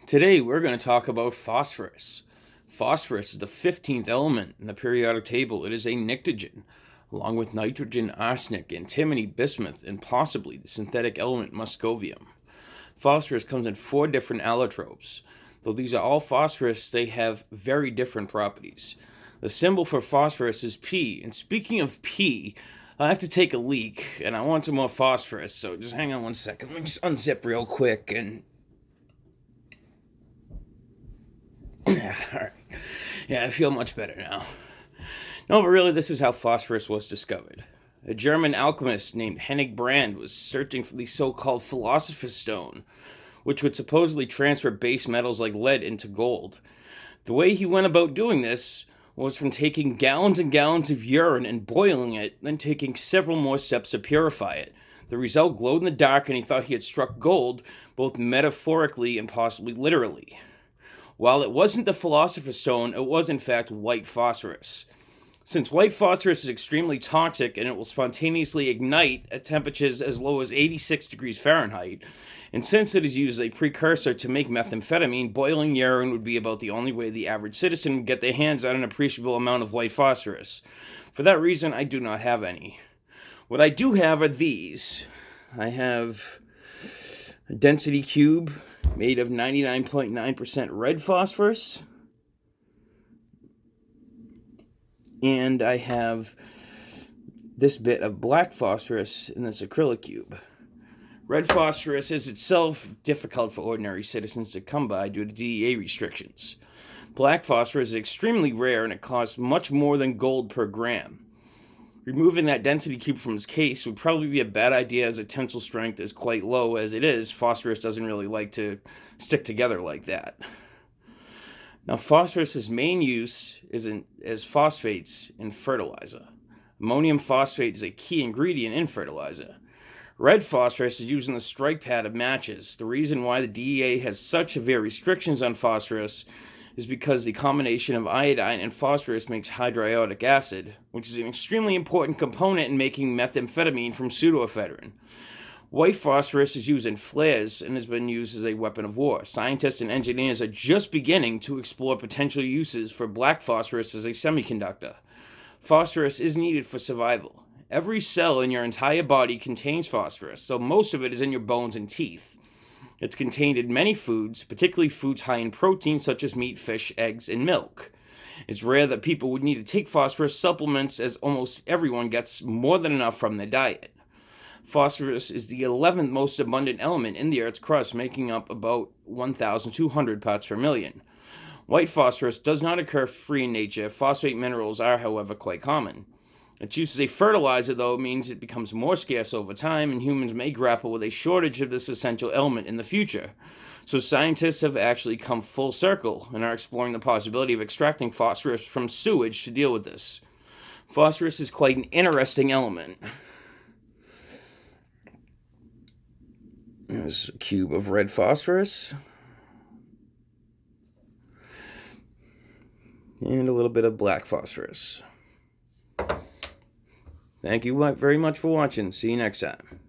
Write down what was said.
Today we're going to talk about phosphorus. Phosphorus is the 15th element in the periodic table. It is a pnictogen, along with nitrogen, arsenic, antimony, bismuth, and possibly the synthetic element muscovium. Phosphorus comes in 4 different allotropes. Though these are all phosphorus, they have very different properties. The symbol for phosphorus is P, and speaking of P, I have to take a leak, and I want some more phosphorus, so just hang on one second. Let me just unzip real quick and... Yeah, alright. Yeah, I feel much better now. No, but really, this is how phosphorus was discovered. A German alchemist named Hennig Brand was searching for the so-called Phosphorus stone, which would supposedly transfer base metals like lead into gold. The way he went about doing this was from taking gallons and gallons of urine and boiling it, then taking several more steps to purify it. The result glowed in the dark, and he thought he had struck gold, both metaphorically and possibly literally. While it wasn't the Phosphorus stone, it was in fact white phosphorus. Since white phosphorus is extremely toxic and it will spontaneously ignite at temperatures as low as 86 degrees Fahrenheit, and since it is used as a precursor to make methamphetamine, boiling urine would be about the only way the average citizen would get their hands on an appreciable amount of white phosphorus. For that reason, I do not have any. What I do have are these. I have a density cube made of 99.9% red phosphorus. And I have this bit of black phosphorus in this acrylic cube. Red phosphorus is itself difficult for ordinary citizens to come by due to DEA restrictions. Black phosphorus is extremely rare and it costs much more than gold per gram. Removing that density cube from its case would probably be a bad idea as its tensile strength is quite low as it is. Phosphorus doesn't really like to stick together like that. Now, phosphorus's main use is as phosphates in fertilizer. Ammonium phosphate is a key ingredient in fertilizer. Red phosphorus is used in the strike pad of matches. The reason why the DEA has such severe restrictions on phosphorus is because the combination of iodine and phosphorus makes hydriodic acid, which is an extremely important component in making methamphetamine from pseudoephedrine. White phosphorus is used in flares and has been used as a weapon of war. Scientists and engineers are just beginning to explore potential uses for black phosphorus as a semiconductor. Phosphorus is needed for survival. Every cell in your entire body contains phosphorus, so most of it is in your bones and teeth. It's contained in many foods, particularly foods high in protein such as meat, fish, eggs, and milk. It's rare that people would need to take phosphorus supplements as almost everyone gets more than enough from their diet. Phosphorus is the 11th most abundant element in the Earth's crust, making up about 1,200 parts per million. White phosphorus does not occur free in nature. Phosphate minerals are, however, quite common. Its use as a fertilizer, though, means it becomes more scarce over time, and humans may grapple with a shortage of this essential element in the future. So scientists have actually come full circle and are exploring the possibility of extracting phosphorus from sewage to deal with this. Phosphorus is quite an interesting element. There's a cube of red phosphorus. And a little bit of black phosphorus. Thank you very much for watching. See you next time.